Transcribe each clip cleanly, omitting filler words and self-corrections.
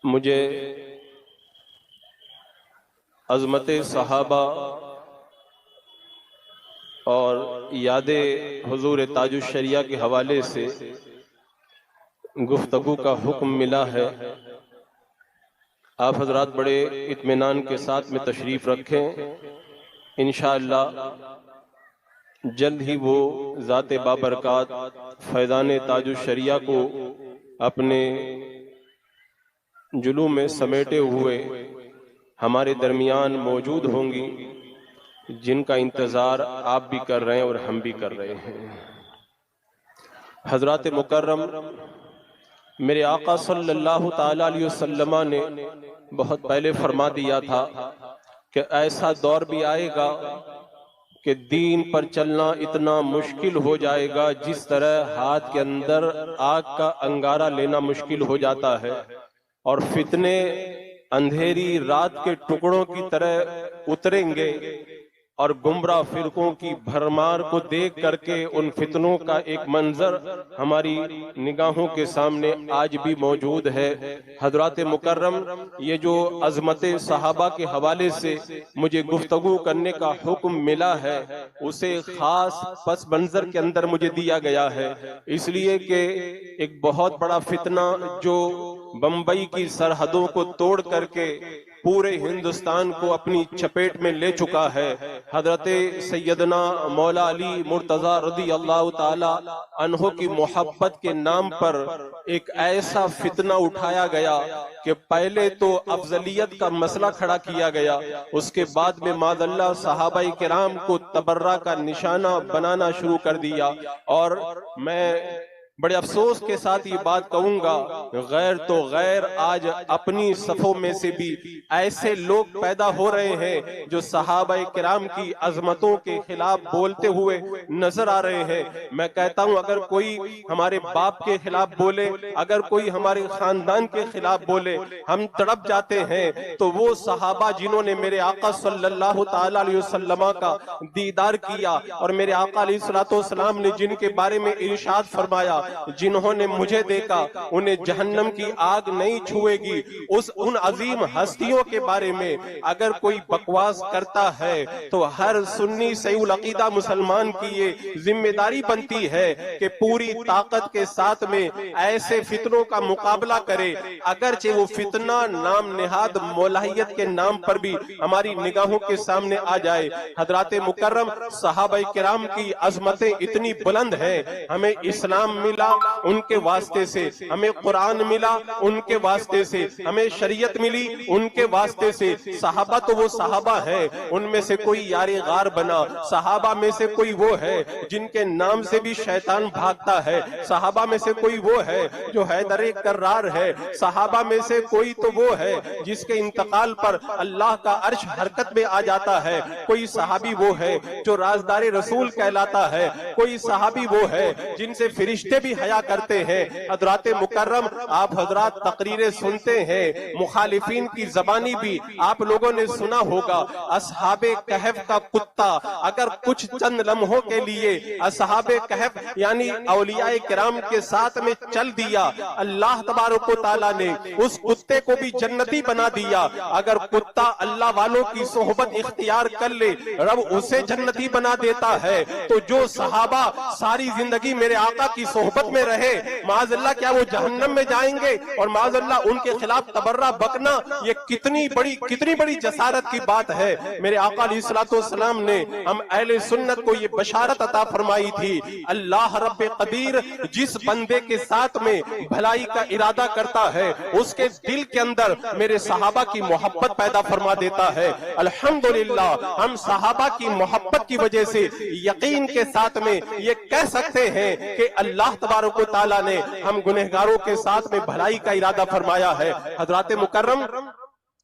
मुझे अज़मत सहाबा और याद हुजूर ताजुश शरिया के हवाले से गुफ्तगू का हुक्म मिला है। आप हजरात बड़े इत्मीनान के साथ में तशरीफ़ रखें। इंशाअल्लाह जल्द ही वो ज़ाते बाबरकात फैज़ान ताजुश शरिया को अपने जुलू में समेटे हुए हमारे दरमियान मौजूद होंगी, जिनका इंतज़ार आप भी कर रहे हैं और हम भी कर रहे हैं। हज़रात मुकर्रम, मेरे आका सल्लल्लाहु ताला अलैहि वसल्लम ने बहुत पहले फरमा दिया था कि ऐसा दौर भी आएगा कि दीन पर चलना इतना मुश्किल हो जाएगा जिस तरह हाथ के अंदर आग का अंगारा लेना मुश्किल हो जाता है, और फितने अंधेरी रात के टुकड़ों की तरह उतरेंगे और गुमराह फिरकों की भरमार को देख करके उन फितनों का एक मंजर हमारी निगाहों के सामने आज भी मौजूद है। हजरात मुकर्रम, ये जो अज़मत सहाबा के हवाले से मुझे गुफ्तगू करने का हुक्म मिला है, उसे खास पस मंजर के अंदर मुझे दिया गया है, इसलिए कि एक बहुत बड़ा फितना जो बंबई की सरहदों को तोड़ करके पूरे हिंदुस्तान को अपनी चपेट में ले चुका है। हजरत सैयदना मौला अली मुर्तजा रज़ी अल्लाह ताला अन्हो की मोहब्बत के नाम पर एक ऐसा फितना उठाया गया कि पहले तो अफजलियत का मसला खड़ा किया गया, उसके बाद में माज़अल्लाह सहाबाए किराम को तबर्रा का निशाना बनाना शुरू कर दिया। और मैं बड़े अफसोस के साथ ये बात कहूंगा, गैर तो गैर आज अपनी सफों में से भी ऐसे लोग पैदा हो रहे हैं जो सहाबाए किराम की अजमतों के खिलाफ बोलते हुए नजर आ रहे हैं। मैं कहता हूं, अगर कोई हमारे बाप के खिलाफ बोले, अगर कोई हमारे खानदान के खिलाफ बोले, हम तड़प जाते हैं। तो वो सहाबा जिन्होंने मेरे आका सल्लल्लाहु ताला अलैहि वसल्लम का दीदार किया और मेरे आका अलैहिस्सलातु वस्सलाम ने जिनके बारे में इरशाद फरमाया, जिन्होंने मुझे देखा उन्हें जहन्नम की आग नहीं छुएगी, उन अजीम हस्तियों के बारे में अगर कोई बकवास करता है तो हर सुन्नी सहीउल अकीदा मुसलमान की ये जिम्मेदारी बनती है कि पूरी ताकत के साथ में ऐसे फितनों का मुकाबला करे, अगरचे वो फितना नाम निहाद मौलाहियत के नाम पर भी हमारी निगाहों के सामने आ जाए। हजरात मुकर्रम, सहाबाए किराम की अजमतें इतनी बुलंद है। हमें इस्लाम मिला उनके वास्ते से, हमें कुरान मिला उनके वास्ते से, हमें शरीयत मिली उनके वास्ते से। सहाबा तो वो सहाबा है, उनमें से कोई यारे गार बना, सहाबा में से कोई वो है जिनके नाम से भी शैतान भागता है, सहाबा में से कोई वो है जो हैदर कर्रार है, सहाबा में से कोई तो वो है जिसके इंतकाल पर अल्लाह का अर्श हरकत में आ जाता है, कोई सहाबी वो है जो राजदारे रसूल कहलाता है, कोई सहाबी वो है जिनसे फरिश्ते भी हया करते हैं। हजरात मुकर्रम, आप हजरात तकरीरें सुनते हैं, मुखालिफीन की जबानी भी आप लोगों ने सुना होगा। असहाबे कहफ का कुत्ता अगर कुछ चंद लम्हों के लिए असहाबे कहफ यानी औलियाए किराम के साथ में चल दिया, अल्लाह तबारक व तआला ने उस कुत्ते को भी जन्नती बना दिया। अगर कुत्ता अल्लाह वालों की सोहबत इख्तियार कर ले, रब उसे जन्नती बना देता है। तो जो सहाबा सारी जिंदगी मेरे आका की सोहबत में रहे, माज़अल्लाह क्या वो जहन्नम में जाएंगे? और माज़अल्लाह उनके खिलाफ तबर्रा बकना, ये कितनी बड़ी जसारत की बात है। मेरे आका अलैहिस्सलातु वस्सलाम ने हम अहले सुन्नत को ये बशारत अता फरमाई थी, अल्लाह रब्बे कदीर जिस बंदे के साथ में भलाई का इरादा करता है उसके दिल के अंदर मेरे सहाबा की मोहब्बत पैदा फरमा देता है। अल्हम्दुलिल्लाह, हम सहाबा की मोहब्बत की वजह से यकीन के साथ में ये कह सकते हैं कि अल्लाह तबारक व तआला ने हम गुनहगारों के साथ में भलाई का इरादा फरमाया है। हजरात मुकर्रम,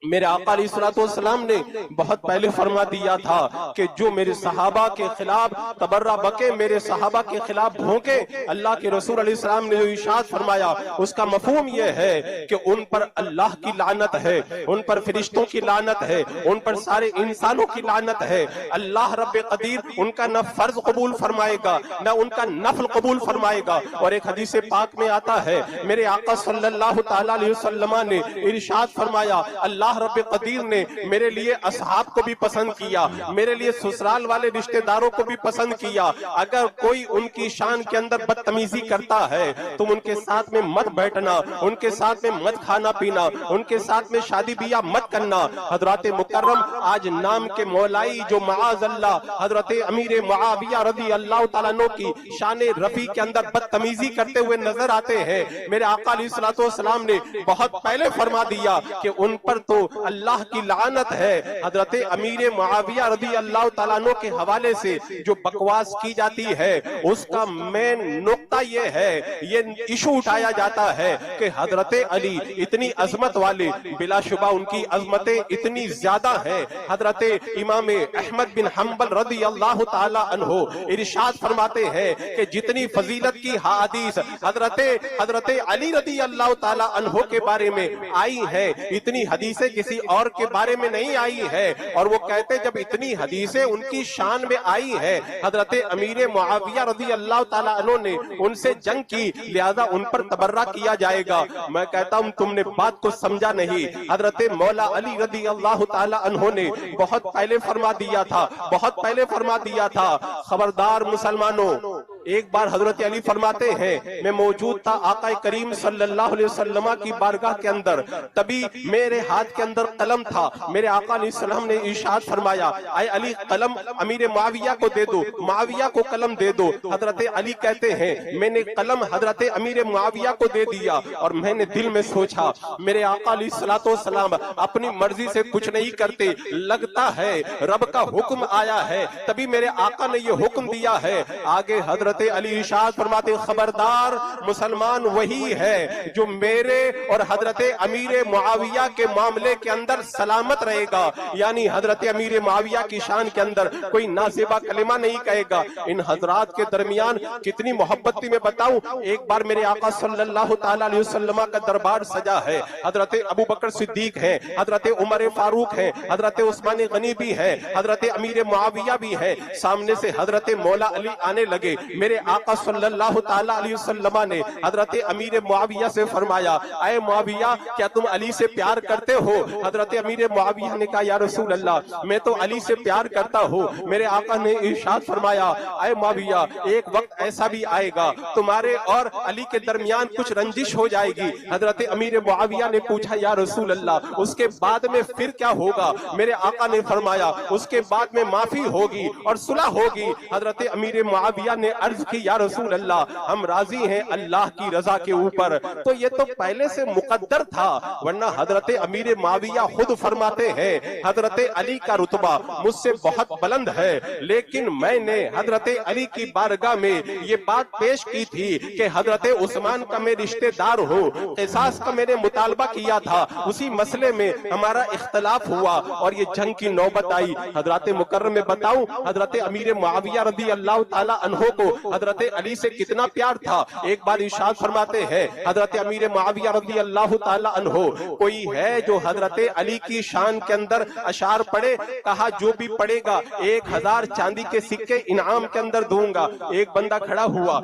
मेरे आका अलैहिस्सलाम ने बहुत पहले फरमा दिया था कि जो मेरे सहाबा के खिलाफ तबर्रा बके, मेरे सहाबा के खिलाफ भौंके, अल्लाह के रसूल अलैहिस्सलाम ने जो इरशाद फरमाया उसका मफहूम यह है कि उन पर अल्लाह की लानत है, उन पर फरिश्तों की लानत है, उन पर सारे इंसानों की लानत है। अल्लाह रब्बे कदीर उनका न फर्ज कबूल फरमाएगा न उनका नफल कबूल फरमाएगा। और एक हदीस पाक में आता है, मेरे आका सल्लल्लाहु तआला अलैहि वसल्लम ने इरशाद फरमाया, अल्लाह रब्बे कदीर ने मेरे लिए असहाब को भी पसंद किया, मेरे लिए ससुराल वाले रिश्तेदारों को भी पसंद किया। अगर कोई उनकी शान के अंदर बदतमीजी करता है तुम उनके साथ में मत बैठना, उनके साथ में मत खाना पीना, उनके साथ में शादी बियाह मत करना। हजरत मुकर्रम आज नाम के मौलाई जो माअज़ अल्लाह हजरत अमीर मुआविया रज़ी अल्लाह तआला अन्हु की शान रफी के अंदर बदतमीजी करते हुए नजर आते हैं। मेरे आका अलैहिस्सलातु वस्सलाम ने बहुत पहले फरमा दिया कि उन पर तो अल्लाह की लानत है। हजरत अमीर मुआविया रज़ी अल्लाह तआला अन्हु के हवाले से जो बकवास की जाती है उसका मेन नुक्ता ये है, ये इशू उठाया जाता है कि हजरत अली इतनी अजमत वाले, बिलाशुबा उनकी अजमतें इतनी ज्यादा है। हजरत इमाम अहमद बिन हम्बल रज़ी अल्लाह तआला अन्हु इरशाद फरमाते हैं कि जितनी फजीलत की हदीस हजरत अली रज़ी अल्लाह तआला अन्हु के बारे में आई है इतनी हदीसें किसी और के बारे में नहीं आई है। और वो कहते जब इतनी हदीसें उनकी शान में आई है, हजरत अमीर मुआविया रज़ी अल्लाह तआला अन्हु ने उनसे जंग की, लिहाजा उन पर तबर्रा किया जाएगा। मैं कहता हूं तुमने बात को समझा नहीं। हजरत मौला अली रज़ी अल्लाह तआला अन्हु ने बहुत पहले फरमा दिया था, बहुत पहले फरमा दिया था, खबरदार मुसलमानों। एक बार हजरत अली फरमाते हैं, मैं मौजूद था आका करीम सल्लल्लाहु अलैहि वसल्लम की बारगाह के अंदर, तभी मेरे हाथ के अंदर कलम था। मेरे आका अलैहिस्सलाम ने इरशाद फरमाया, आए अली कलम अमीर मुआविया को दे दो, मुआविया को कलम दे दो। हजरत अली कहते हैं मैंने कलम हजरत अमीर मुआविया को दे दिया और मैंने दिल में सोचा मेरे आका अलैहिस्सलातु वस्सलाम अपनी मर्जी से कुछ नहीं करते, लगता है रब का हुक्म आया है तभी मेरे आका ने ये हुक्म दिया है। आगे हजरत अली इरशाद फरमाते, खबरदार मुसलमान वही है जो मेरे और हजरत अमीर मुआविया के मामले के अंदर सलामत रहेगा, यानी हजरत अमीर मुआविया की शान के अंदर कोई नाज़िबा कलिमा नहीं कहेगा। इन हजरात के दरमियान कितनी मोहब्बत थी मैं बताऊं। एक बार मेरे आका सल्लल्लाहु तआला अलैहि वसल्लम का दरबार सजा है, हजरत अबू बकर सिद्दीक है, हजरत उमर फारूक है, हजरत उस्मान गनी भी है, हजरत अमीर मुआविया भी है। सामने से हजरत मौला अली आने लगे। मेरे आका सल्लल्लाहु तआला अलैहि वसल्लम ने हजरत अमीर मुआविया से फरमाया, आए मुआविया क्या तुम अली से प्यार करते हो? हजरत अमीर मुआविया ने कहा, या रसूल अल्लाह मैं तो अली से प्यार करता हूँ। मेरे आका ने इरशाद फरमाया, आए मुआविया एक वक्त ऐसा भी आएगा तुम्हारे और अली के दरमियान कुछ रंजिश हो जाएगी। हजरत अमीर मुआविया ने पूछा, या रसूल अल्लाह उसके बाद में फिर क्या होगा? मेरे आका ने फरमाया, उसके बाद में माफी होगी और सुलह होगी। हजरत अमीर मुआविया ने अर्ज की, या रसूल अल्लाह हम राजी हैं अल्लाह की रजा के ऊपर। तो ये तो पहले से मुकद्दर था, वरना हजरत अमीर मुआविया खुद फरमाते हैं हजरत अली का रुतबा मुझसे बहुत बुलंद है, लेकिन मैंने हजरत अली की बारगाह में ये बात पेश की थी कि हजरत उस्मान का मैं रिश्तेदार हूँ, क़िसास का मैंने मुतालबा किया था, उसी मसले में हमारा इख्तलाफ हुआ और ये जंग की नौबत आई। हजरत मुकर्रम में बताऊं हजरत अमीर मुआविया रज़ी अल्लाह तआला अन्हु को हजरत अली से कितना प्यार था। एक बार इरशाद फरमाते हैं हजरत अमीर मुआविया रज़ी अल्लाह तआला अन्हु, कोई है जो हजरत अली की शान के अंदर अशार पढ़े? कहा जो भी पढ़ेगा 1000 चांदी के सिक्के इनाम के अंदर दूंगा। एक बंदा खड़ा हुआ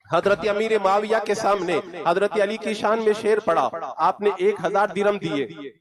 हजरत अमीर मुआविया के सामने, हजरत अली की शान में शेर पढ़ा, आपने 1000 दिरहम दिए।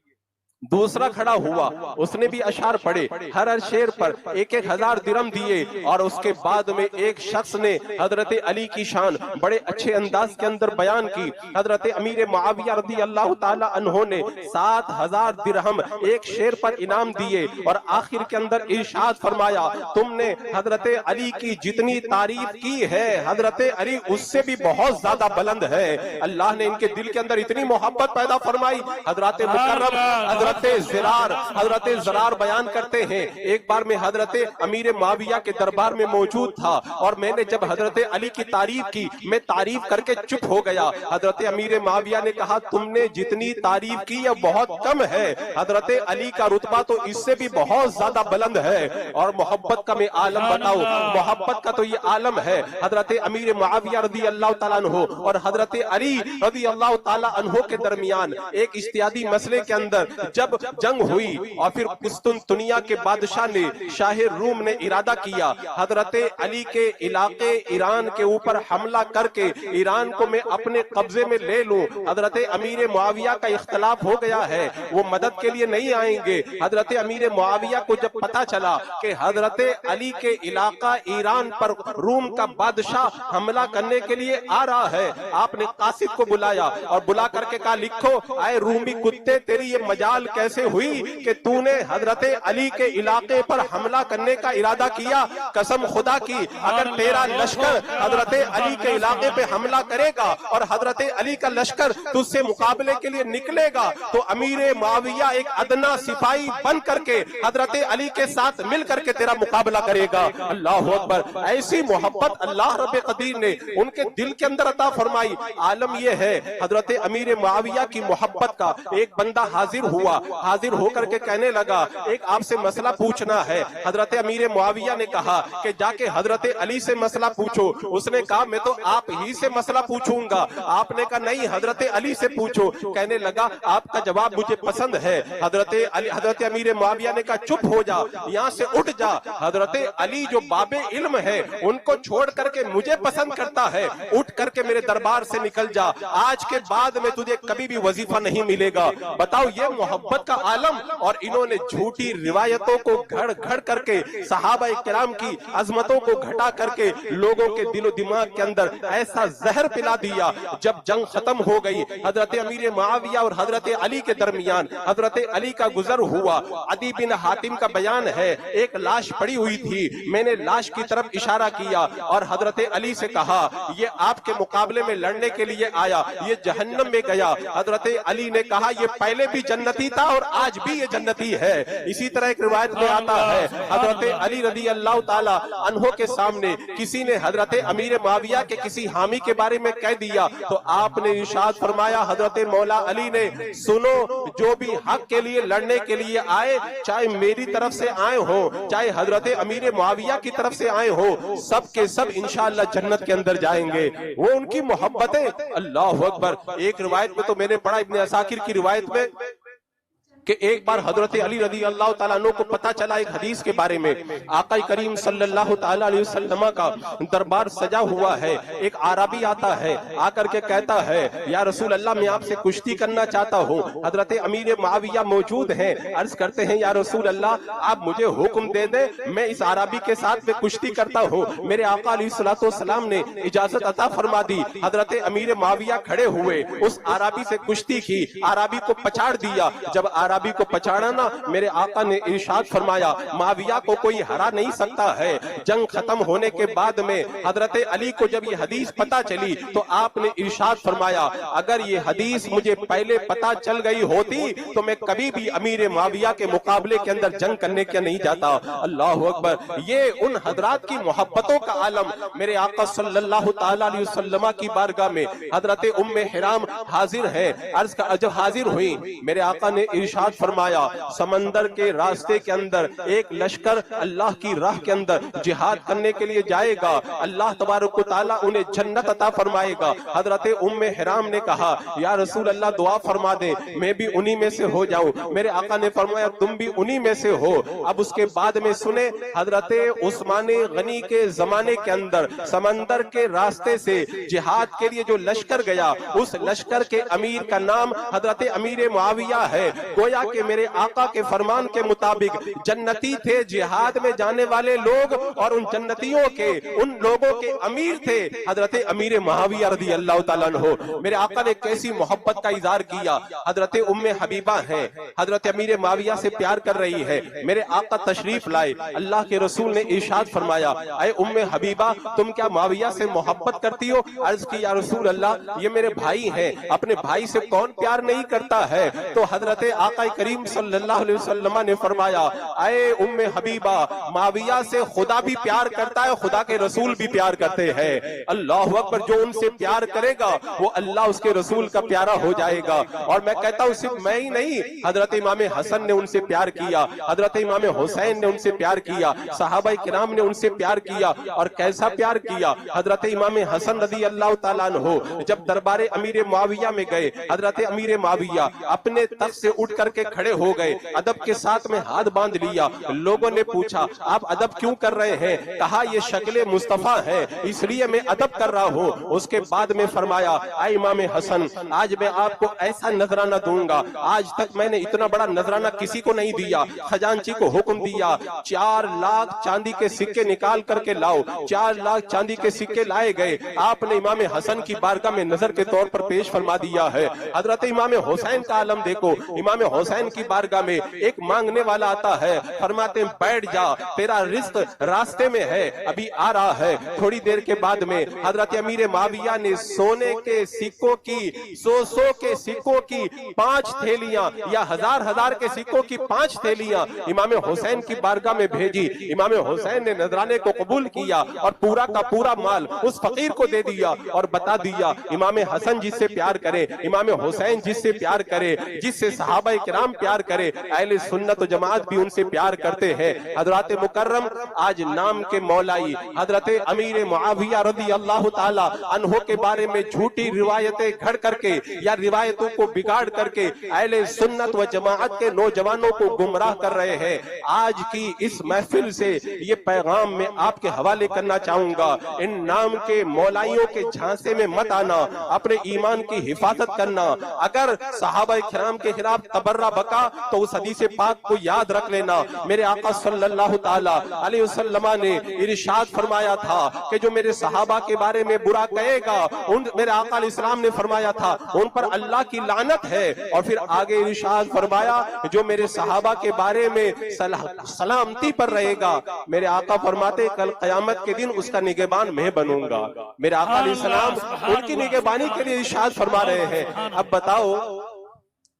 दूसरा खड़ा हुआ, उसने भी अशार पढ़े, हर शेर पर 1000 दिरहम दिए। और उसके बाद में एक शख्स ने हजरत अली की शान बड़े अच्छे अंदाज के अंदर बयान की। हजरत अमीर मुआविया रज़ी अल्लाह तआला अन्हु ने 7000 दिरहम एक शेर पर इनाम दिए और आखिर के अंदर इरशाद फरमाया, तुमने हजरत अली की जितनी तारीफ की है हजरत अली उससे भी बहुत ज्यादा बुलंद है। अल्लाह ने इनके दिल के अंदर इतनी मोहब्बत पैदा फरमाई। हजरत मुकर्रम हजरत ज़रार बयान करते हैं, एक बार मैं हजरत अमीर मुआविया के दरबार में मौजूद था और मैंने जब हजरत अली की तारीफ की, मैं तारीफ करके चुप हो गया। हजरत अमीर मुआविया ने कहा, तुमने जितनी तारीफ की यह बहुत कम है, हजरत अली का रुतबा तो इससे भी बहुत ज्यादा बुलंद है। और मोहब्बत का मैं आलम बताऊं, मोहब्बत का तो ये आलम है। हजरत अमीर मुआविया रज़ी अल्लाह तआला अन्हु और हजरत अली रज़ी अल्लाह तआला अन्हु के दरमियान एक इज्तिहादी मसले के अंदर जब जंग हुई और फिर कुस्तुनतुनिया के बादशाह ने, शाह रूम ने इरादा किया हजरत अली के इलाके ईरान के ऊपर हमला करके ईरान को मैं अपने कब्जे में ले लूं। हजरत अमीर मुआविया का इख्तलाफ हो गया है, वो मदद के लिए नहीं आएंगे। हजरत अमीर मुआविया को जब पता चला कि हजरत अली के इलाका ईरान पर रूम का बादशाह हमला करने के लिए आ रहा है, आपने कासिद को बुलाया और बुला करके कहा, लिखो आए रूमी कुत्ते, तेरी ये मजाल कैसे हुई कि तूने हजरत अली के इलाके पर हमला करने का इरादा किया। कसम खुदा की, अगर तेरा लश्कर हजरत अली के इलाके पे हमला करेगा और हजरत अली का लश्कर तुझसे मुकाबले के लिए निकलेगा तो अमीर मुआविया एक अदना सिपाही बन करके हजरत अली के साथ मिल करके तेरा मुकाबला करेगा। अल्लाह अकबर। ऐसी मोहब्बत अल्लाह रब्बे कदीर ने उनके दिल के अंदर अता फरमाई। आलम यह है हजरत अमीर मुआविया की मोहब्बत का। एक बंदा हाजिर हुआ, हाजिर होकर के कहने लगा, एक आपसे मसला पूछना है। हजरत अमीर मुआविया ने कहा कि जाके हजरत अली से मसला पूछो। उसने कहा, मैं तो आप ही से मसला पूछूंगा। आपने कहा, नहीं, हजरत अली से पूछो। कहने लगा, आपका जवाब मुझे पसंद है। हजरत अमीर मुआविया ने कहा, चुप हो जा, यहाँ से उठ जा। हजरत अली जो बाबे इल्म है उनको छोड़ करके मुझे पसंद करता है, उठ करके मेरे दरबार से निकल जा। आज के बाद में तुझे कभी भी वजीफा नहीं मिलेगा। बताओ, ये मोहब्बत का आलम। और इन्होंने झूठी रिवायतों को घड़ घड़ करके सहाबा किराम की अजमतों को घटा करके लोगों के दिलो दिमाग के अंदर ऐसा जहर पिला दिया। जब जंग खत्म हो गई, हजरत अमीर मुआविया और हजरत अली के दरमियान हजरत अली का गुजर हुआ। अदी बिन हातिम का बयान है, एक लाश पड़ी हुई थी, मैंने लाश की तरफ इशारा किया और हजरत अली से कहा, ये आपके मुकाबले में लड़ने के लिए आया, ये जहन्नम में गया। हजरत अली ने कहा, ये पहले भी जन्नती था और आज भी ये जन्नती है। इसी तरह एक रिवायत में आता है, हजरत अली रज़ी अल्लाह ताला अन्हो के सामने किसी ने हजरत अमीर मुआविया के किसी हामी के बारे में कह दिया तो आपने इरशाद फरमाया, हजरत मौला अली ने, सुनो, जो भी हक के लिए लड़ने के लिए आए, चाहे मेरी तरफ से आए हो, चाहे हजरत अमीर मुआविया की तरफ से आए हो, सब के सब इंशाअल्लाह जन्नत के अंदर जाएंगे। वो उनकी मोहब्बतें। अल्लाह अकबर। एक रिवायत में तो मैंने पढ़ा, इब्ने असाकिर की रिवायत में, कि एक बार हजरत अली रज़ी अल्लाह तआला अन्हु को पता चला एक हदीस के बारे में, आका करीम सल्लल्लाहु तआला अलैहि वसल्लम का दरबार सजा हुआ है। एक आरबी आता है, आकर के कहता है, या रसूल अल्लाह, मैं आपसे कुश्ती करना चाहता हूँ। हजरत अमीर मुआविया मौजूद हैं, अर्ज करते हैं, या रसूल अल्लाह, आप मुझे हुक्म दे दे, मैं इस आरबी के साथ में कुश्ती करता हूँ। मेरे आका अलैहिस्सलातु वस्सलाम ने इजाजत अता फरमा दी। हजरत अमीर मुआविया खड़े हुए, उस आरबी से कुश्ती की, आरबी को पछाड़ दिया। जब आरबी को पछाड़ा ना, मेरे आका ने इरशाद फरमाया, मुआविया को कोई हरा नहीं सकता है। जंग खत्म होने के बाद में हजरत अली को जब ये हदीस पता चली तो आपने इरशाद फरमाया, अगर ये हदीस मुझे पहले पता चल गई होती तो मैं कभी भी अमीर मुआविया के मुकाबले के अंदर जंग करने के नहीं जाता। अल्लाह अकबर। ये उन हजरात की मोहब्बतों का आलम। मेरे आका सल्लल्लाहु तआला अलैहि वसल्लम की बारगाह में हजरत उम्मे हिराम हाजिर है। अर्ज का जब हाजिर हुई, मेरे आका ने इरशाद फरमाया, समंदर के रास्ते के अंदर एक लश्कर अल्लाह की राह के अंदर जिहाद करने के लिए जाएगा, अल्लाह तबारक व तआला उन्हें जन्नत अता फरमाएगा। हजरत उम्मे हिराम ने कहा, या रसूल अल्लाह, दुआ फरमा दे, मैं भी उन्हीं में से हो जाऊं। मेरे आका ने फरमाया, तुम भी उन्हीं में से हो। अब उसके बाद में सुने, हजरत उस्मान गनी के जमाने के अंदर समंदर के रास्ते से जिहाद के लिए जो लश्कर गया, उस लश्कर के अमीर का नाम हजरत अमीर मुआविया है। गोया कि मेरे आका के फरमान के मुताबिक जन्नती थे जिहाद में जाने वाले लोग, और उन जन्नतियों के, उन लोगों के अमीर थे हजरत अमीर मुआविया रज़ी अल्लाह तआला अन्हु। मेरे आका ने कैसी मोहब्बत का इजहार किया। हजरत उम्मे हबीबा है, हजरत अमीर मुआविया से प्यार कर रही है। मेरे आका तशरीफ लाए, अल्लाह के रसूल ने इरशाद फरमाया, ऐ उम्मे हबीबा, तुम क्या मुआविया से मोहब्बत करती हो? अर्ज की, या रसूल अल्लाह, ये मेरे भाई हैं, अपने भाई से कौन प्यार नहीं करता है? तो हजरत आका आका करीम सल्लल्लाहु अलैहि वसल्लम ने फरमाया, ऐ उम्मे हबीबा, माविया से खुदा भी प्यार करता है, खुदा के रसूल भी प्यार करते हैं। अल्लाहु अकबर, जो उनसे प्यार करेगा वो अल्लाह उसके रसूल का प्यारा हो जाएगा। और मैं कहता हूँ सिर्फ मैं ही नहीं, हजरत इमाम हसन ने उनसे प्यार किया, हजरत इमाम हुसैन ने उनसे प्यार किया, सहाबा किराम ने उनसे प्यार किया। और कैसा प्यार किया? हजरत इमाम हसन रज़ी अल्लाह ताला अन्हु जब दरबारे अमीर मुआविया में गए, हजरत अमीर मुआविया अपने तख्त से उठ करके खड़े हो गए, अदब के साथ में हाथ बांध लिया। लोगों ने पूछा, आप अदब क्यों कर रहे हैं? कहा, ये शक्ल मुस्तफा है इसलिए मैं अदब कर रहा हूँ। उसके बाद में फरमाया, ऐ इमाम हसन, आज मैं आपको ऐसा नजराना दूंगा, आज तक मैंने इतना बड़ा नजराना किसी को नहीं दिया। खजांची को हुक्म दिया, 4 लाख चांदी के सिक्के निकाल करके लाओ। 4 लाख चांदी के सिक्के लाए गए। आपने इमाम हसन की बारगाह में नजर के तौर पर पेश फरमा दिया है। हजरत इमाम हुसैन का आलम देखो, इमाम हुसैन की बारगाह में एक मांगने वाला आता है, फरमाते हैं, बैठ जा, तेरा रिस्क रास्ते में है, अभी आ रहा है। थोड़ी देर के बाद में हजरत अमीर मुआविया ने सोने के सिक्कों की, 100 के सिक्कों की 5 थैलियां या हजार के सिक्कों की 5 थैलियां इमाम हुसैन की बारगाह में भेजी। इमाम हुसैन ने नजराने को कबूल किया और पूरा का पूरा माल उस फकीर को दे दिया और बता दिया, इमाम हसन जिससे प्यार करे, इमाम हुसैन जिससे प्यार करे, जिससे सहाबा किराम प्यार करे, अहले सुन्नत व जमात भी उनसे प्यार करते हैं। हजरत मुकर्रम आज नाम के मौलाई हजरत अमीर मुआविया रज़ी अल्लाह ताला अन्हु के बारे में झूठी रिवायतें घड़ करके या रिवायतों को बिगाड़ करके अहले सुन्नत व जमात के नौजवानों को गुमराह कर रहे हैं। आज की इस महफिल से ये पैगाम मैं आपके हवाले करना चाहूंगा, इन नाम के मौलाइयों के झांसे में मत आना, अपने ईमान की हिफाजत करना। अगर सहाबा किराम के खिलाफ तबर्रा बका तो उस हदीस पाक को याद रख लेना। मेरे आका सल्लल्लाहु ताला अलैहि वसल्लम ने इरशाद फरमाया था कि जो मेरे सहाबा के बारे में बुरा कहेगा, मेरे आका इस्लाम ने फरमाया था उन पर अल्लाह की लानत है। और फिर आगे इरशाद फरमाया, जो मेरे सहाबा के बारे में सलामती पर रहेगा, मेरे आका फरमाते कल क़यामत के दिन उसका निगहबान मैं बनूंगा। मेरे आका इस्लाम उनकी निगहबानी के लिए इरशाद फरमा रहे हैं। अब बताओ,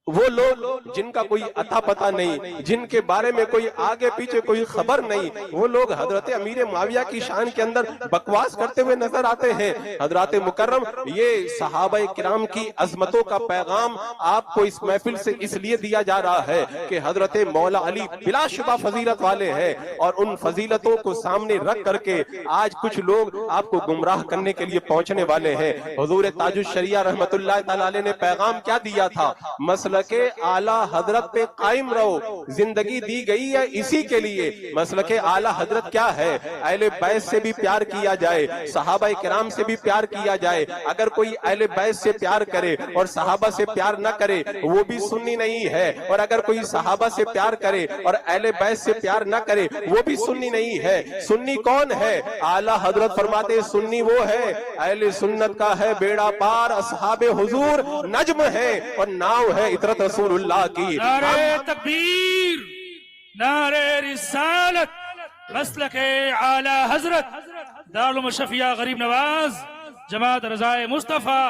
वो लोग जिनका कोई अता पता नहीं, जिनके बारे में कोई आगे पीछे कोई खबर नहीं, वो लोग हजरत अमीर मुआविया की शान के अंदर बकवास करते हुए नजर आते हैं। हजरत मुकर्रम, ये सहाबा किराम की अजमतों का पैगाम आपको इस महफिल से इसलिए दिया जा रहा है कि हजरत मौला अली बिलाशुबा फजीलत वाले हैं, और उन फजीलतों को सामने रख करके आज कुछ लोग आपको गुमराह करने के लिए पहुंचने वाले हैं। हुजूर ताजुश शरिया रहमतुल्लाह तआला अलैह ने पैगाम क्या दिया था? मसलक के आला हजरत पे कायम रहो, जिंदगी दी गई है इसी के लिए। मसलक आला हजरत क्या है? अहले बैत से भी प्यार किया जाए, सहाबा किराम से भी प्यार किया जाए। अगर कोई अहले बैत से प्यार करे और सहाबा से प्यार न करे, वो भी सुन्नी नहीं है। और अगर कोई सहाबा से प्यार करे और अहले बैत से प्यार न करे, वो भी सुन्नी नहीं है। सुन्नी कौन है? आला हजरत फरमाते सुन्नी वो है, अहले सुन्नत का है बेड़ा पार, असहाबे हुजूर नज्म है और नाव है इतरत रसूलुल्लाह की। नारे तकबीर, नारे रिसालत, मसलके आला हजरत दारुल मुशफ़िया गरीब नवाज जमात रज़ाए मुस्तफा।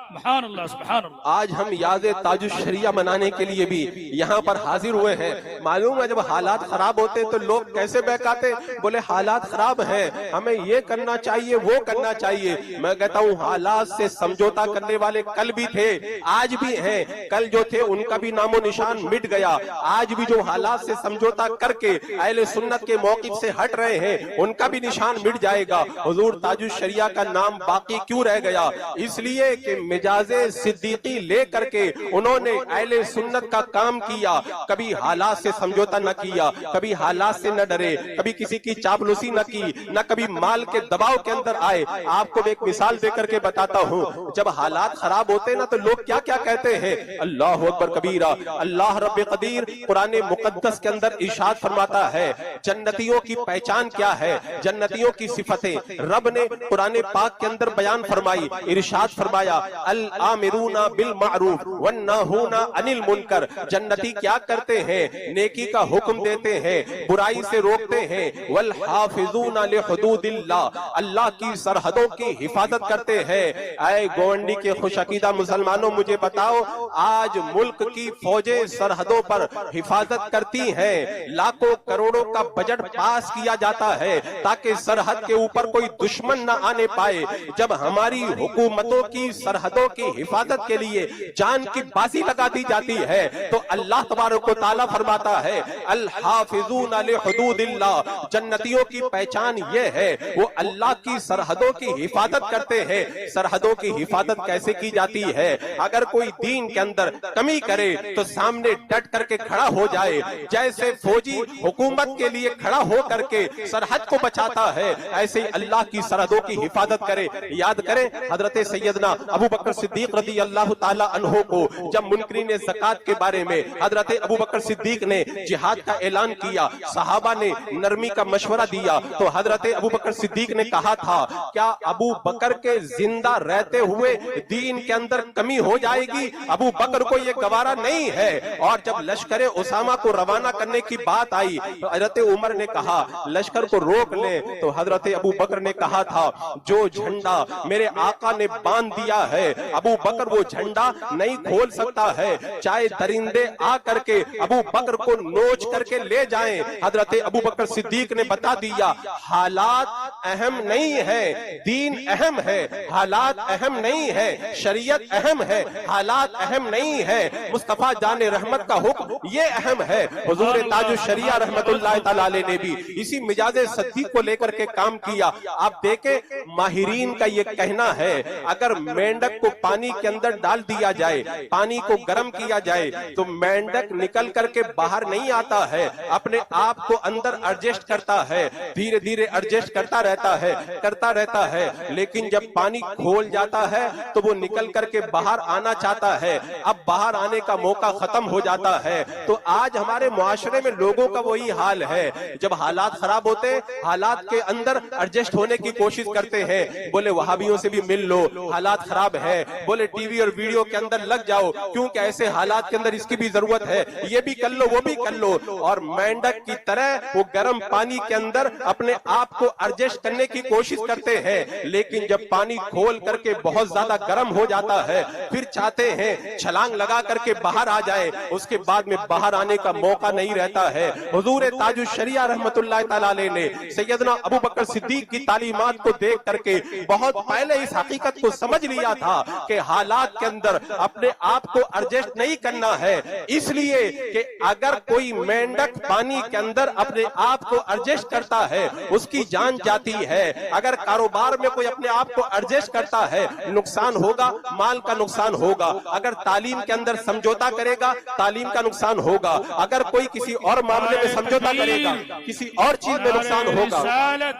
सुभान अल्लाह, सुभान अल्लाह। आज हम याद ताजुश शरिया मनाने के लिए भी यहाँ पर हाजिर हुए हैं। मालूम है जब हालात खराब होते तो लोग कैसे बहकाते, बोले हालात खराब हैं, हमें ये करना चाहिए वो करना चाहिए। मैं कहता हूँ हालात से समझौता करने वाले कल भी थे, आज भी हैं। कल जो थे उनका भी नामो निशान मिट गया। आज भी जो हालात से समझौता करके अहले सुन्नत के मौक़िफ़ से हट रहे हैं, उनका भी निशान मिट जाएगा। हुजूर ताजुश शरिया का नाम बाकी क्यों रह गया? इसलिए कि मिजाजे सिद्दीकी ले करके उन्होंने अहले सुन्नत का काम किया, कभी हालात से समझौता न किया, कभी हालात से न डरे, कभी किसी की चापलूसी न की, न कभी माल के दबाव के अंदर आए। आपको मैं एक मिसाल देकर के बताता हूँ। जब हालात खराब होते ना तो लोग क्या क्या कहते हैं, अल्लाह अकबर कबीरा, अल्लाह रब्बे कदीर कुरान मुकद्दस के अंदर इरशाद फरमाता है जन्नतियों की पहचान क्या है, जन्नतियों की सिफतें रब ने कुरान पाक के अंदर बयान फरमाई। इरशाद फरमाया अल आमिरूना बिल मारूफ वन्नाहूना अनिल मुनकर। जन्नती क्या करते हैं? नेकी का हुक्म देते हैं, बुराई से रोकते हैं। वल हाफिजूना लिहुदूदिल्लाह, अल्लाह की सरहदों की हिफाजत करते हैं। ऐ गोवंडी के खुशअकीदा मुसलमानों, मुझे बताओ, आज मुल्क की फौजें सरहदों पर हिफाजत करती हैं। लाखों करोड़ों का बजट पास किया जाता है ताकि सरहद के ऊपर कोई दुश्मन न आने पाए। जब हमारी हुकूमतों की सरहदों की हिफाजत के लिए जान की बाजी लगा दी जाती है तो अल्लाह तबारक व तआला फरमाता है अल हाफिजूना लिहुदूदिल्लाह, जन्नतियों की पहचान ये है वो अल्लाह की सरहदों की हिफाजत करते हैं। सरहदों की हिफाजत कैसे की जाती है? अगर कोई दीन के अंदर कमी करे तो सामने डट करके खड़ा हो जाए, जैसे फौजी हुकूमत के लिए खड़ा हो करके सरहद को बचाता है, ऐसे ही अल्लाह की सरहदों की हिफाजत करे। याद करें हजरत सैयदना अबू बकर सिद्दीक रज़ी अल्लाह ताला अन्हो को जब मुनकरीन ज़कात के बारे में हजरत अबू बकर सिद्दीक ने जिहाद का ऐलान किया, सहाबा ने नरमी का मशवरा दिया, तो हजरत अबू बकर सिद्दीक ने कहा था क्या अबू बकर के जिंदा रहते हुए दीन के अंदर कमी हो जाएगी? अबू बकर को यह गवारा नहीं है। और जब लश्कर उसामा को रवाना करने की बात आई तो हजरत उमर ने कहा लश्कर को रोक ले, तो हजरत अबू बकर ने कहा था जो झंडा मेरे आका ने बांध दिया है अबू बकर वो झंडा नहीं खोल सकता है, चाहे दरिंदे आ करके अबू बकर को नोच करके ले जाएं। हजरत अबू बकर सिद्दीक ने बता दिया हालात अहम नहीं है, दीन अहम है, हालात अहम नहीं है, शरीयत अहम है, हालात अहम नहीं है, मुस्तफा जाने रहमत का हुक्म ये अहम है। हुजूर ताजुश शरिया रहमतुल्लाह तआला अलैह ने भी इसी मिजाजे सद्दीक को लेकर के काम किया। आप देखें माहिरीन का ये कहना है अगर मेंढक को पानी के अंदर डाल दिया जाए, पानी को गर्म किया जाए तो मेंढक निकल करके बाहर नहीं आता है, अपने आप को अंदर एडजस्ट करता है, धीरे धीरे एडजस्ट करता रहता है, लेकिन जब पानी खोल जाता है तो वो निकल करके बाहर आना चाहता है, अब बाहर आने का मौका खत्म हो जाता है। तो आज हमारे मुआशरे में लोगों का वही हाल है, जब हालात खराब होते हैं हालात के अंदर एडजस्ट होने की कोशिश करते हैं, बोले वहाबियों से भी मिल लो, हालात खराब है, बोले टीवी और वीडियो के अंदर लग जाओ क्योंकि ऐसे हालात के अंदर इसकी भी जरूरत है, ये भी कर लो वो भी कर लो, और मेंढक की तरह वो गर्म पानी के अंदर अपने आप को एडजस्ट करने की कोशिश करते हैं, लेकिन जब पानी खोल करके बहुत ज्यादा गर्म हो जाता है फिर चाहते हैं छलांग लगा करके बाहर आ जाए, उसके बाद में बाहर आने का मौका नहीं रहता है। हुजूर ताजुश शरिया रहमतुल्लाह तआला अलैह ने सैयदना अबू बकर सिद्दीक की तालीमात को देख करके बहुत पहले इस हकीकत को समझ लिया था कि हालात के अंदर अपने आप को एडजस्ट नहीं करना है, इसलिए कि अगर कोई मेंढक पानी के अंदर अपने आप को एडजस्ट करता है उसकी जान जाती है, अगर कारोबार में कोई अपने आप को एडजस्ट करता है नुकसान होगा, माल का नुकसान होगा, अगर तालीम के अंदर समझौता करेगा तालीम का नुकसान होगा, अगर कोई किसी और मामले में समझौता करेगा किसी और चीज में नुकसान होगा।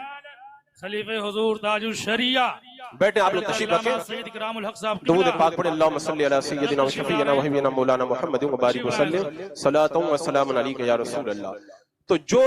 खलीफे हुजूर ताजुश शरिया बैठे आप लोग तशरीफ रखें, दुरूद पाक पढ़े अल्लाहुम्मा सल्ली अला सय्यदिना व शफीना व हबीबना मौलाना मुहम्मद व बारिक वसल्लम सलातु व सलामुन अलैका या रसूल अल्लाह। तो जो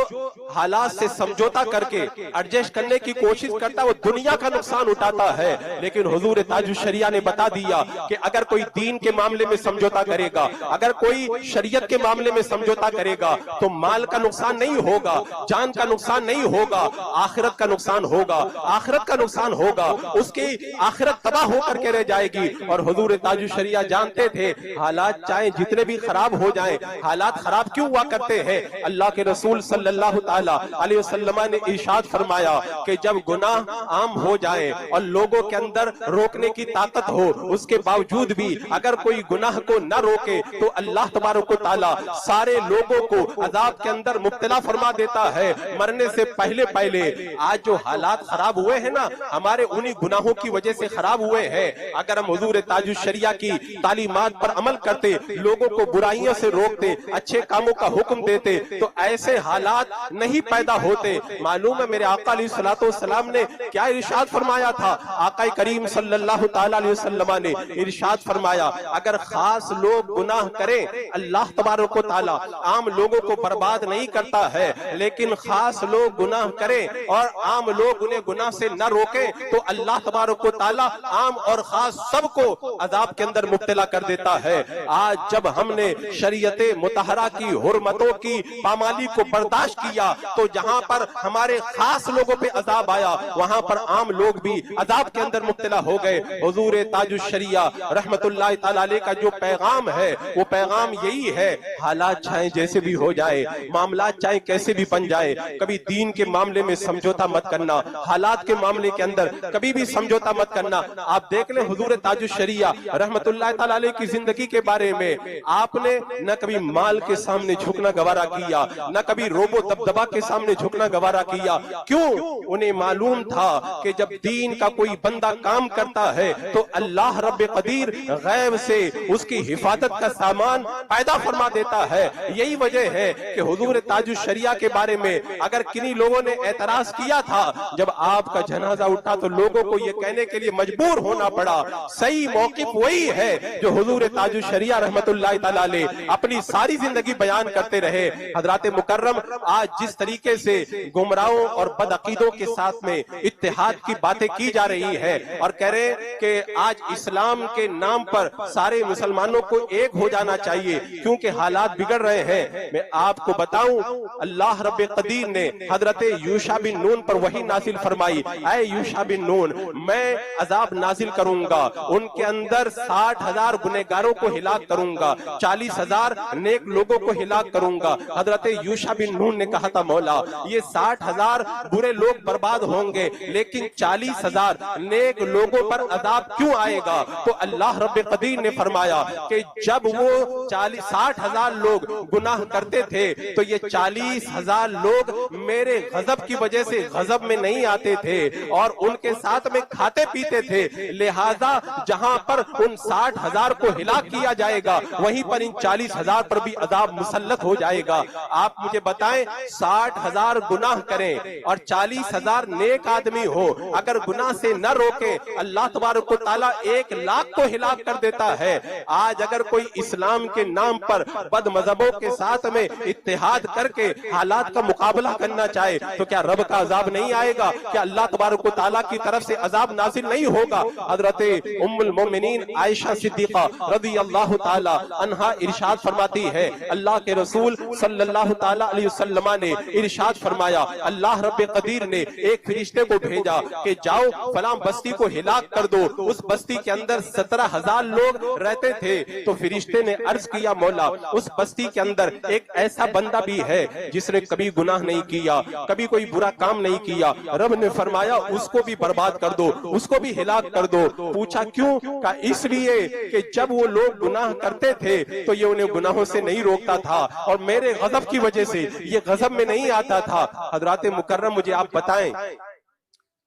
हालात से समझौता करके एडजस्ट करने की कोशिश करता है वो दुनिया का नुकसान उठाता है, लेकिन हुजूर ताजुश शरिया ने बता दिया कि अगर कोई दीन के मामले में समझौता करेगा, अगर कोई शरीयत के मामले में समझौता करेगा तो माल का नुकसान नहीं होगा, जान का नुकसान नहीं होगा, आखिरत का नुकसान होगा, आखिरत का नुकसान होगा, उसकी आखिरत तबाह होकर के रह जाएगी। और हुजूर ताजुश शरिया जानते थे हालात चाहे जितने भी खराब हो जाएं, हालात खराब क्यों हुआ करते हैं? अल्लाह के रसूल सल्लल्लाहु ताला अलैहि वसल्लम ने इरशाद फरमाया कि जब गुनाह आम हो जाए और लोगों के अंदर रोकने की ताकत हो, उसके बावजूद भी अगर कोई गुनाह को न रोके तो अल्लाह तबारक व तआला सारे लोगों को अजाब के अंदर मुब्तला फरमा देता है मरने से पहले पहले। आज जो हालात खराब हुए हैं ना, हमारे उन्हीं गुनाहों की वजह से खराब हुए हैं। अगर हम हुजूर ताजुश शरिया की तालीमात पर अमल करते, लोगों को बुराइयों से रोकते, अच्छे कामों का हुक्म देते, तो ऐसे ऐसे हालात नहीं पैदा होते। मालूम है मेरे आका अलैहिस्सलाम ने क्या इरशाद फरमाया था? आका करीम सल्लल्लाहु ताला अलैहि वसल्लम ने इरशाद फरमाया, अगर खास लोग गुनाह करें, अल्लाह तबारक व तआला आम लोगों को बर्बाद नहीं करता है, लेकिन खास लोग गुनाह करें और आम लोग उन्हें गुनाह से न रोकें, तो अल्लाह तबारक व तआला आम और खास सबको अजाब के अंदर मुब्तला कर देता है। आज जब हमने शरीयते मुतहरा की हुर्मतों की पामाली को बर्दाश्त किया, तो जहां पर हमारे खास लोगों पे अजाब आया, वहां पर आम लोग भी अजाब के अंदर मुब्तला हो गए। हुजूर ताजुश शरिया रहमतुल्लाह तआला अलैह का जो पैगाम है, वो पैगाम यही है, हालात चाहे जैसे भी हो जाए, मामलात चाहे कैसे भी बन जाए, कभी दीन के मामले में समझौता मत करना, हालात के मामले के अंदर कभी भी समझौता मत करना। आप देख लें हुजूर ताजुश शरिया रहमतुल्लाह तआला अलैह की जिंदगी के बारे में, आपने न कभी माल के सामने झुकना गवारा किया, न कभी रोबो दबदबा के सामने झुकना गवारा किया। क्यों? उन्हें मालूम था कि जब दीन का कोई बंदा काम करता है तो अल्लाह रब्बे कदीर गैब से उसकी हिफाजत का सामान पैदा फरमा देता है। यही वजह है कि हुजूर ताजुश शरिया के बारे में अगर किन्हीं लोगों ने एतराज किया था, जब आपका जनाजा उठा तो लोगों को यह कहने के लिए मजबूर होना पड़ा, सही मौकिफ वही है जो हुजूर ताजुश शरिया रहमतुल्लाह तआला अलैह अपनी सारी जिंदगी बयान करते रहे। हजरात मुकर्रम, आज जिस तरीके से गुमराहों और बदअकीदों के साथ में इत्तेहाद की बातें की जा रही है और कह रहे हैं कि आज इस्लाम के नाम पर सारे मुसलमानों को एक हो जाना चाहिए क्योंकि हालात बिगड़ रहे हैं। मैं आपको बताऊं, अल्लाह रब्बे कदीर ने हजरत यूशा बिन नून पर वही नाजिल फरमाई, ऐ यूशा बिन नून, मैं अजाब नाजिल करूंगा, उनके अंदर 60,000 गुनहगारों को हिलाक करूंगा, 40,000 नेक लोगों को हिलाक करूंगा। हजरत यूशा बिन नून ने कहा था, मौला ये 60,000 बुरे लोग बर्बाद होंगे, लेकिन 40,000 नेक लोगों पर अजाब क्यों आएगा? तो अल्लाह रब्बे कदीर ने फरमाया कि जब वो 60,000 लोग गुनाह करते थे तो ये 40,000 लोग मेरे गजब की वजह से गजब में नहीं आते थे और उनके साथ में खाते पीते थे। लिहाजा जहां पर उन 60,000 को हिलाक किया जाएगा, वहीं पर इन 40,000 पर भी अजाब मुसल्लत हो जाएगा। आप मुझे बताएं, 60,000 गुनाह करें और 40,000 नेक आदमी हो, अगर गुनाह से न रोके, अल्लाह तबारक व तआला 1,00,000 को हिलाक कर देता है। आज अगर कोई इस्लाम के नाम पर बद मजहबों के साथ में इत्तेहाद करके हालात का मुकाबला करना चाहे तो क्या रब का अजाब नहीं आएगा? क्या अल्लाह तबारक व तआला की तरफ से अजाब नाजिल नहीं होगा? हजरत उम्मुल मोमिनीन आयशा सिद्दीका रज़ियल्लाहु तआला अन्हा इरशाद फरमाती है, अल्लाह के रसूल सल्लल्लाहु तआला अलैहि वसल्लम ने इरशाद फरमाया, अल्लाह रब्बे कदीर ने एक फरिश्ते को भेजा कि जाओ फलां बस्ती को हिलाक कर दो। उस बस्ती के अंदर 17,000 लोग रहते थे। तो फरिश्ते ने अर्ज किया, मौला उस बस्ती के अंदर एक ऐसा बंदा भी है जिसने कभी गुनाह नहीं किया, कभी कोई बुरा काम नहीं किया। रब ने फरमाया उसको भी बर्बाद कर दो, उसको भी हिलाक कर दो। पूछा क्यों? का इसलिए कि जब वो लोग गुनाह करते थे तो ये उन्हें गुनाहों से नहीं रोकता था और मेरे गजब की वजह से ये गजब में नहीं आता था। हजरात मुकर्रम, मुझे आप बताएं,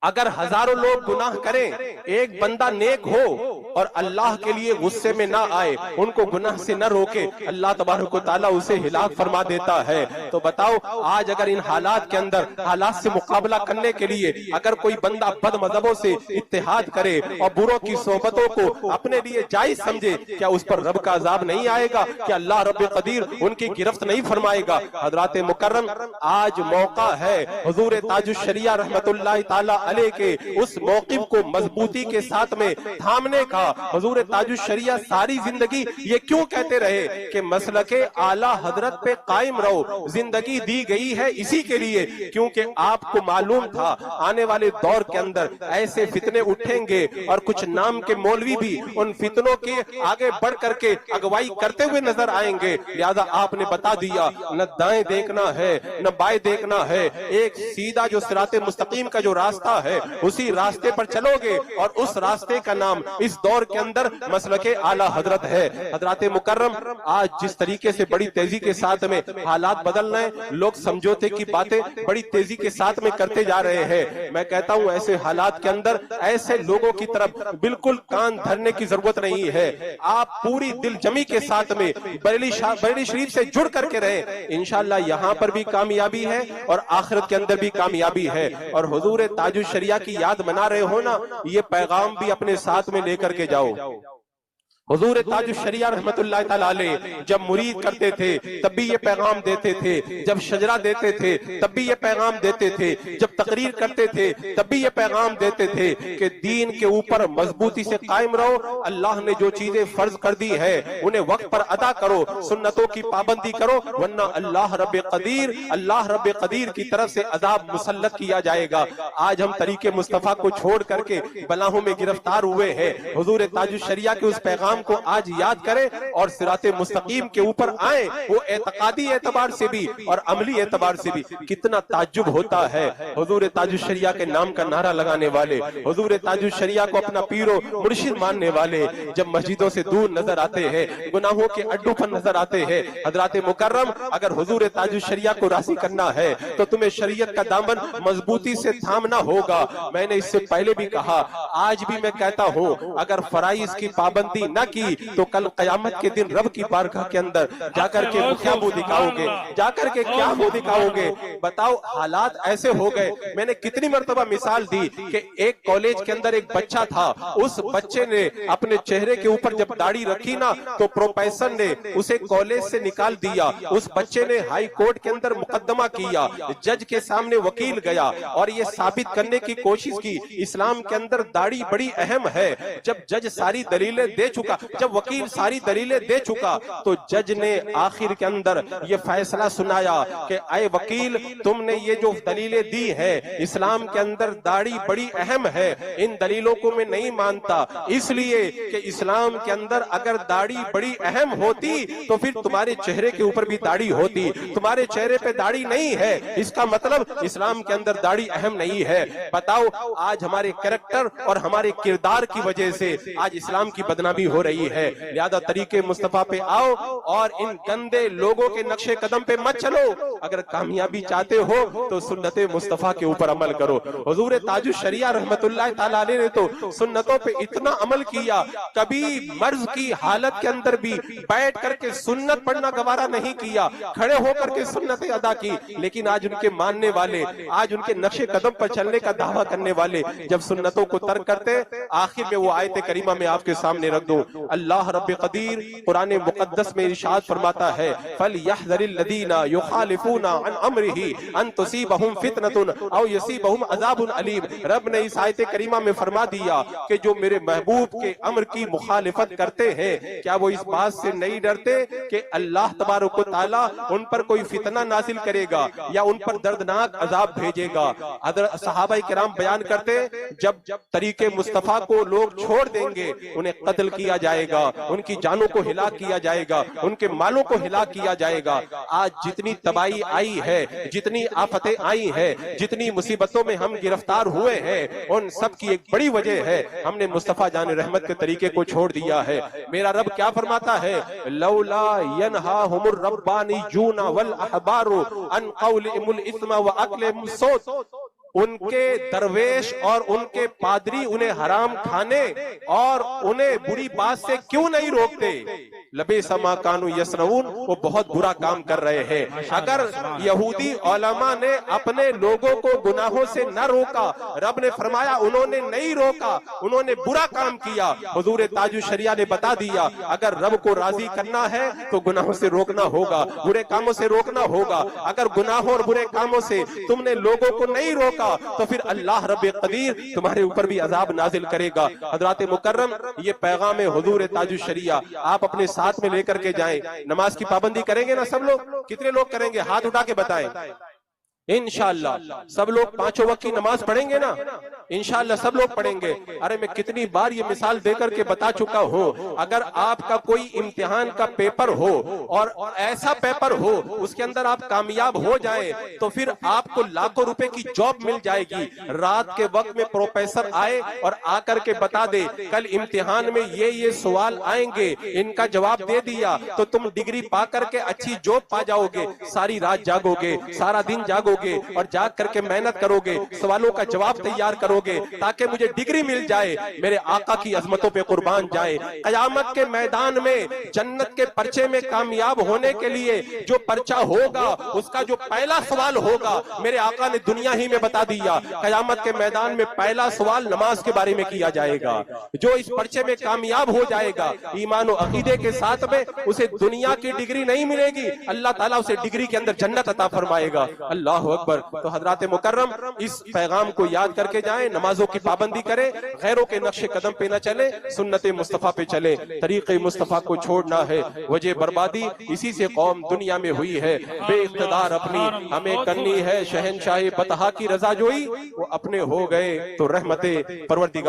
अगर हजारों लोग गुनाह करें, एक बंदा नेक हो और अल्लाह के लिए गुस्से में ना आए, उनको गुनाह से न रोके, अल्लाह तबारक व तआला उसे हिलाक फरमा देता है। तो बताओ, आज अगर इन हालात के अंदर हालात से मुकाबला करने के लिए अगर कोई बंदा बद मजहबों से इत्तेहाद करे और बुरों की सोहबतों को अपने लिए जायज समझे, क्या उस पर रब का अजाब नहीं आएगा? क्या अल्लाह रब्बे कदीर उनकी गिरफ्त नहीं फरमाएगा? हजरात मुकर्रम, आज मौका है हुजूर ताजुश शरिया रहमतुल्लाह तआला अलैह के उस मौक़िफ़ को मजबूती के साथ में थामने का। हुजूर ताजुश शरिया सारी जिंदगी ये क्यों कहते रहे कि मसलके आला हजरत पे कायम रहो, जिंदगी दी गई है इसी के लिए, क्योंकि आपको मालूम था आने वाले दौर के अंदर ऐसे फितने उठेंगे और कुछ नाम के मौलवी भी उन फितनों के आगे बढ़ करके अगवाई करते हुए नजर आएंगे। लिहाजा आपने बता दिया, न दाएं देखना है न बाएं देखना है, एक सीधा जो सिराते मुस्तकीम का जो रास्ता है उसी रास्ते पर चलोगे और उस रास्ते का नाम इस दौर के अंदर मसलके आला हजरत है। हजरत मुकर्रम, आज जिस तरीके से बड़ी तेजी के साथ में हालात बदल रहे हैं, लोग समझौते की बातें बड़ी तेजी के साथ में करते जा रहे हैं। मैं कहता हूं ऐसे हालात के अंदर ऐसे लोगों की तरफ बिल्कुल कान धरने की जरूरत नहीं है। आप पूरी दिलजमी के साथ में बरेली शरीफ से जुड़ करके रहे, इंशाअल्लाह यहाँ पर भी कामयाबी है और आखिरत के अंदर भी कामयाबी है। और हुजूर ताजुश शरिया की याद मना रहे हो ना, ये पैगाम भी अपने साथ में लेकर के जाओ। हुजूर ताजुश शरिया रहमतुल्लाह तआला अलैह जब मुरीद करते थे तब भी ये पैगाम देते थे, जब शजरा देते थे तब भी ये पैगाम देते थे, जब तकरीर करते थे तब भी ये पैगाम देते थे कि दीन के ऊपर मजबूती से कायम रहो। अल्लाह ने जो चीजें फर्ज कर दी है उन्हें वक्त पर अदा करो, सुन्नतों की पाबंदी करो, वरना अल्लाह रब्बे कदीर की तरफ से अजाब मुसल्लत किया जाएगा। आज हम तरीके मुस्तफा को छोड़ करके बलाहों में गिरफ्तार हुए हैं। हुजूर ताजुश शरिया के उस पैगाम को आज याद करें और सिराते मुस्तकीम के ऊपर आए। वो एतकादी एतबार से भी और अमली एतबार से भी कितना ताज्जुब होता है। हुजूर ताजुश शरिया के नाम का नारा लगाने वाले, हुजूर ताजुश शरिया को अपना पीरो मुर्शिद मानने वाले जब मस्जिदों से दूर नजर आते हैं, गुनाहों के अड्डों पर नजर आते हैं। हजरत मुकर्रम, अगर हुजूर ताजुश शरिया को राज़ी करना है तो तुम्हें शरीयत का दामन मजबूती से थामना होगा। मैंने इससे पहले भी कहा, आज भी मैं कहता हूं, अगर फराइज की पाबंदी न की तो कल कयामत के दिन रब की बारगाह के अंदर जाकर के क्या मुंह दिखाओगे, जाकर के क्या मुंह दिखाओगे? बताओ, हालात ऐसे हो गए। मैंने कितनी मर्तबा मिसाल दी कि एक कॉलेज के अंदर एक बच्चा था, उस बच्चे ने अपने चेहरे के ऊपर जब दाढ़ी रखी ना तो प्रोफेसर ने उसे कॉलेज से निकाल दिया। उस बच्चे ने हाई कोर्ट के अंदर मुकदमा किया, जज के सामने वकील गया और ये साबित करने की कोशिश की इस्लाम के अंदर दाढ़ी बड़ी अहम है। जब जज सारी दलीलें दे चुका, जब वकील सारी दलीलें दे चुका, तो जज ने आखिर के अंदर ये फैसला सुनाया कि ऐ वकील, तुमने ये जो दलीलें दी है, इस्लाम के अंदर दाढ़ी बड़ी अहम है, इन दलीलों को मैं नहीं मानता, इसलिए कि इस्लाम के अंदर अगर दाढ़ी बड़ी अहम होती तो फिर तुम्हारे चेहरे के ऊपर भी दाढ़ी होती, तुम्हारे चेहरे पे दाढ़ी नहीं है, इसका मतलब इस्लाम के अंदर दाढ़ी अहम नहीं है। बताओ, आज हमारे कैरेक्टर और हमारे किरदार की वजह से आज इस्लाम की बदनामी हो रही है। लिहाजा तरीके मुस्तफा पे आओ और इन गंदे लोगों के नक्शे कदम पे मत चलो। अगर कामयाबी चाहते हो तो सुन्नते मुस्तफा के ऊपर अमल करो। हुजूर ताजुश शरिया रहमतुल्लाह तआला अलैह ने तो सुन्नतों पे इतना अमल किया, कभी मर्ज की हालत के अंदर भी बैठ करके सुन्नत पढ़ना गवारा नहीं किया, खड़े होकर के सुन्नतें अदा की। लेकिन आज उनके मानने वाले, आज उनके नक्शे कदम पर चलने का दावा करने वाले जब सुन्नतों को तर्क करते, आखिर में वो आयत करीमा में आपके सामने रख दूं। अल्लाह रब्बे कदीर कुरान मुकद्दस में इरशाद फरमाता है, फलयहज़रिल लदीना युखालिफूना अन अम्रिही अन तुसीबहुम फितनतुन औ युसीबहुम अज़ाबुन अलीम। रब ने इस आयत करीमा में फरमा दिया कि जो मेरे महबूब के अम्र की मुखालिफत करते हैं, क्या वो इस बात से नहीं डरते कि अल्लाह तबारक व तआला उन पर कोई फितना नाजिल करेगा या उन पर दर्दनाक अजाब भेजेगा। सहाबा किराम बयान करते, जब तरीके मुस्तफा को लोग छोड़ देंगे, उन्हें कत्ल किया जाएगा, उनकी जानों को हिलाक किया जाएगा, उनके मालों को हिलाक किया जाएगा। आज जितनी तबाही आई है, जितनी आफतें आई है, जितनी मुसीबतों में हम गिरफ्तार हुए हैं, उन सब की एक बड़ी वजह है हमने मुस्तफा जान रहमत के तरीके को छोड़ दिया है। मेरा रब क्या फरमाता है, लौला यनहाहुमुर रब्बानियूना वल अहबारु अन क़ौलिहिमुल इस्मा व अक्लिहिमुस सूत। उनके दरवेश और उनके पादरी उन्हें हराम खाने और उन्हें बुरी बात से क्यों नहीं रोकते? लबे समा कानू यसनऊन, वो बहुत बुरा काम कर रहे हैं। अगर यहूदी उलमा ने अपने लोगों को गुनाहों से न रोका, रब ने फरमाया उन्होंने नहीं रोका, उन्होंने बुरा काम किया। हुजूर ताजुश शरिया ने बता दिया, अगर रब को राजी करना है तो गुनाहों से रोकना होगा, बुरे कामों से रोकना होगा। अगर गुनाहों और बुरे कामों से तुमने लोगों को नहीं रोका तो फिर अल्लाह रब्बे कदीर तुम्हारे ऊपर भी अजाब नाजिल करेगा। हजरत मुकर्रम, ये पैगाम है हुजूर ताजुश शरिया, आप अपने साथ में लेकर के जाएं। नमाज की पाबंदी करेंगे ना सब लोग? कितने लोग करेंगे? हाथ उठा के बताएं। इंशाअल्लाह सब लोग पांचों वक्त की नमाज पढ़ेंगे ना, इंशाअल्लाह सब लोग पढ़ेंगे। अरे मैं कितनी बार ये मिसाल देकर के बता चुका हूं, अगर आपका कोई इम्तिहान का पेपर हो और ऐसा पेपर हो उसके अंदर आप कामयाब हो जाएं, तो फिर आपको लाखों रुपए की जॉब मिल जाएगी। रात के वक्त में प्रोफेसर आए और आकर के बता दे कल इम्तिहान में ये सवाल आएंगे, इनका जवाब दे दिया तो तुम डिग्री पा करके अच्छी जॉब पा जाओगे। सारी रात जागोगे, सारा दिन जागोगे और जाग करके मेहनत करोगे, सवालों का जवाब तैयार करोगे ताकि मुझे डिग्री मिल जाए, मेरे आका की अजमतों पे कुर्बान जाए। कयामत के मैदान में जन्नत के पर्चे में कामयाब होने के लिए जो पर्चा होगा उसका जो पहला सवाल होगा, मेरे आका ने दुनिया ही में बता दिया, कयामत के मैदान में पहला सवाल नमाज के बारे में किया जाएगा। जो इस पर्चे में कामयाब हो जाएगा ईमान और अकीदे के साथ में, उसे दुनिया की डिग्री नहीं मिलेगी, अल्लाह ताला उसे डिग्री के अंदर जन्नत अता फरमाएगा। अल्लाह अकबर। तो हजरात मुकर्रम इस पैगाम को याद करके जाएं, नमाजों की पाबंदी करें, गैरों के नक्शे कदम पे न चले, सुन्नत मुस्तफा पे चले, तरीके मुस्तफा को छोड़ना है वजह बर्बादी, इसी से कौम दुनिया में हुई है बेइख्तिदार। अपनी हमें करनी है शहनशाही बतहा की रजा जोई, वो अपने हो गए तो रहमते परवरदिगार